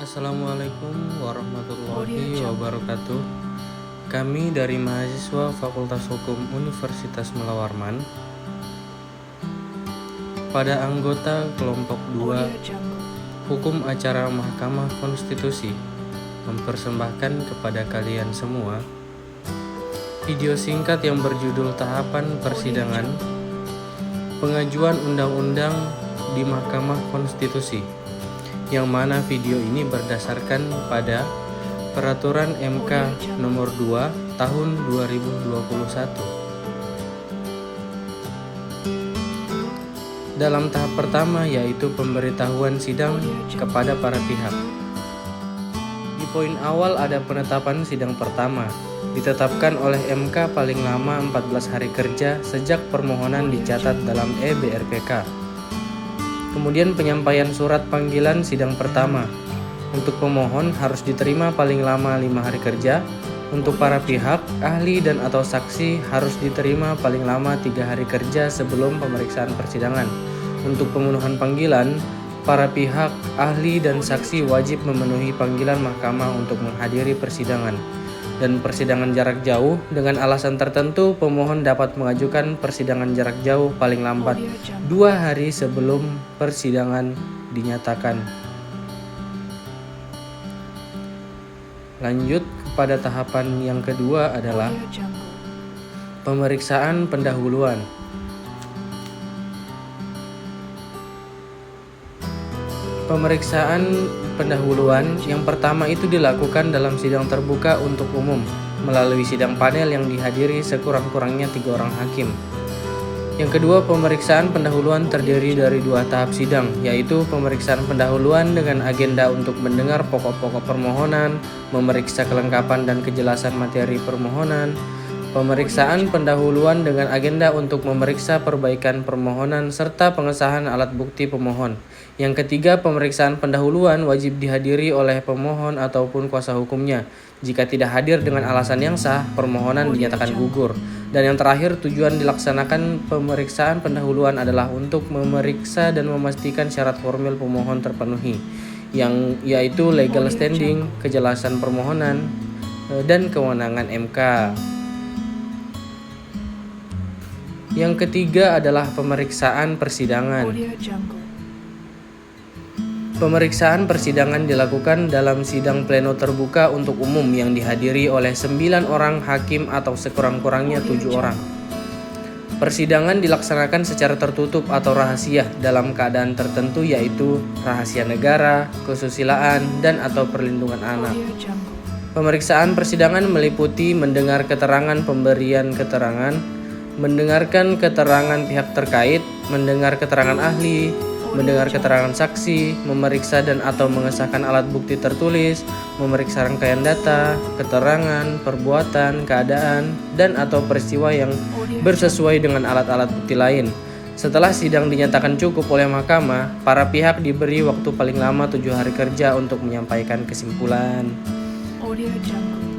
Assalamualaikum warahmatullahi wabarakatuh. Kami dari mahasiswa Fakultas Hukum Universitas Mula Warman pada anggota kelompok 2 Hukum Acara Mahkamah Konstitusi mempersembahkan kepada kalian semua video singkat yang berjudul Tahapan Persidangan Pengajuan Undang-Undang di Mahkamah Konstitusi, yang mana video ini berdasarkan pada Peraturan MK Nomor 2 Tahun 2021. Dalam tahap pertama yaitu pemberitahuan sidang kepada para pihak. Di poin awal ada penetapan sidang pertama, ditetapkan oleh MK paling lama 14 hari kerja sejak permohonan dicatat dalam EBRPK. Kemudian penyampaian surat panggilan sidang pertama. Untuk pemohon harus diterima paling lama 5 hari kerja. Untuk para pihak, ahli dan atau saksi harus diterima paling lama 3 hari kerja sebelum pemeriksaan persidangan. Untuk pemenuhan panggilan, para pihak, ahli dan saksi wajib memenuhi panggilan mahkamah untuk menghadiri persidangan. Dan persidangan jarak jauh, dengan alasan tertentu pemohon dapat mengajukan persidangan jarak jauh paling lambat 2 hari sebelum persidangan dinyatakan. Lanjut kepada tahapan yang kedua adalah pemeriksaan pendahuluan. Pemeriksaan pendahuluan yang pertama itu dilakukan dalam sidang terbuka untuk umum melalui sidang panel yang dihadiri sekurang-kurangnya 3 orang hakim. Yang kedua, pemeriksaan pendahuluan terdiri dari 2 tahap sidang, yaitu pemeriksaan pendahuluan dengan agenda untuk mendengar pokok-pokok permohonan, memeriksa kelengkapan dan kejelasan materi permohonan. Pemeriksaan pendahuluan dengan agenda untuk memeriksa perbaikan permohonan serta pengesahan alat bukti pemohon. Yang ketiga, pemeriksaan pendahuluan wajib dihadiri oleh pemohon ataupun kuasa hukumnya. Jika tidak hadir dengan alasan yang sah, permohonan dinyatakan gugur. Dan yang terakhir, tujuan dilaksanakan pemeriksaan pendahuluan adalah untuk memeriksa dan memastikan syarat formil pemohon terpenuhi, yaitu legal standing, kejelasan permohonan, dan kewenangan MK. Yang ketiga adalah pemeriksaan persidangan. Pemeriksaan persidangan dilakukan dalam sidang pleno terbuka untuk umum yang dihadiri oleh 9 orang hakim atau sekurang-kurangnya 7 orang. Persidangan dilaksanakan secara tertutup atau rahasia dalam keadaan tertentu, yaitu rahasia negara, kesusilaan, dan atau perlindungan anak. Pemeriksaan persidangan meliputi mendengar keterangan pemberian keterangan, mendengarkan keterangan pihak terkait, mendengar keterangan ahli, mendengar keterangan saksi, memeriksa dan atau mengesahkan alat bukti tertulis, memeriksa rangkaian data, keterangan, perbuatan, keadaan, dan atau peristiwa yang bersesuai dengan alat-alat bukti lain. Setelah sidang dinyatakan cukup oleh mahkamah, para pihak diberi waktu paling lama 7 hari kerja untuk menyampaikan kesimpulan.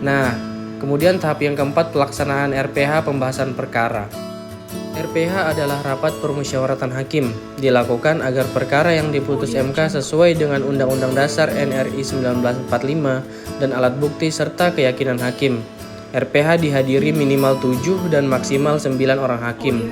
Nah, kemudian tahap yang keempat, pelaksanaan RPH pembahasan perkara. RPH adalah rapat permusyawaratan hakim, dilakukan agar perkara yang diputus MK sesuai dengan Undang-Undang Dasar NRI 1945 dan alat bukti serta keyakinan hakim. RPH dihadiri minimal 7 dan maksimal 9 orang hakim.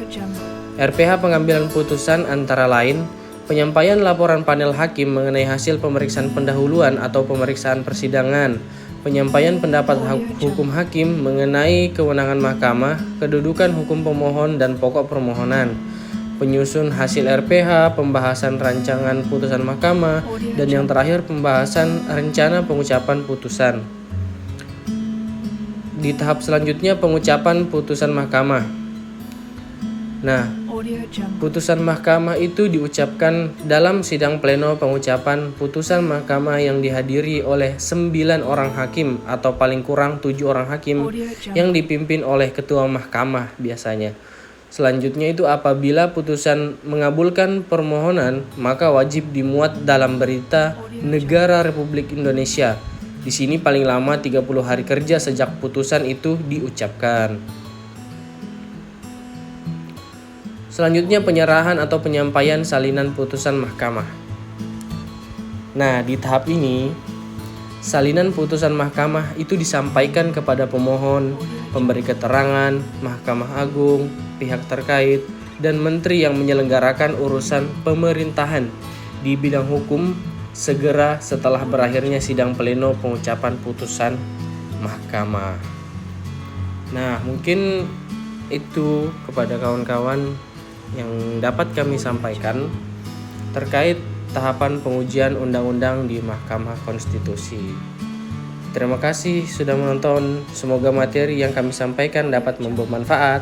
RPH pengambilan putusan antara lain penyampaian laporan panel hakim mengenai hasil pemeriksaan pendahuluan atau pemeriksaan persidangan, penyampaian pendapat hukum hakim mengenai kewenangan mahkamah, kedudukan hukum pemohon dan pokok permohonan, penyusun hasil RPH, pembahasan rancangan putusan mahkamah, dan yang terakhir pembahasan rencana pengucapan putusan. Di tahap selanjutnya, pengucapan putusan mahkamah. Nah, putusan mahkamah itu diucapkan dalam sidang pleno pengucapan putusan mahkamah yang dihadiri oleh 9 orang hakim atau paling kurang 7 orang hakim yang dipimpin oleh ketua mahkamah biasanya. Selanjutnya itu apabila putusan mengabulkan permohonan, maka wajib dimuat dalam berita Negara Republik Indonesia. Di sini paling lama 30 hari kerja sejak putusan itu diucapkan. Selanjutnya penyerahan atau penyampaian salinan putusan mahkamah. Nah, di tahap ini Salinan putusan mahkamah itu disampaikan kepada pemohon, pemberi keterangan, Mahkamah Agung, pihak terkait, dan menteri yang menyelenggarakan urusan pemerintahan di bidang hukum segera setelah berakhirnya sidang pleno pengucapan putusan mahkamah. Nah, mungkin itu kepada kawan-kawan yang dapat kami sampaikan terkait tahapan pengujian undang-undang di Mahkamah Konstitusi. Terima kasih sudah menonton. Semoga materi yang kami sampaikan dapat membawa manfaat.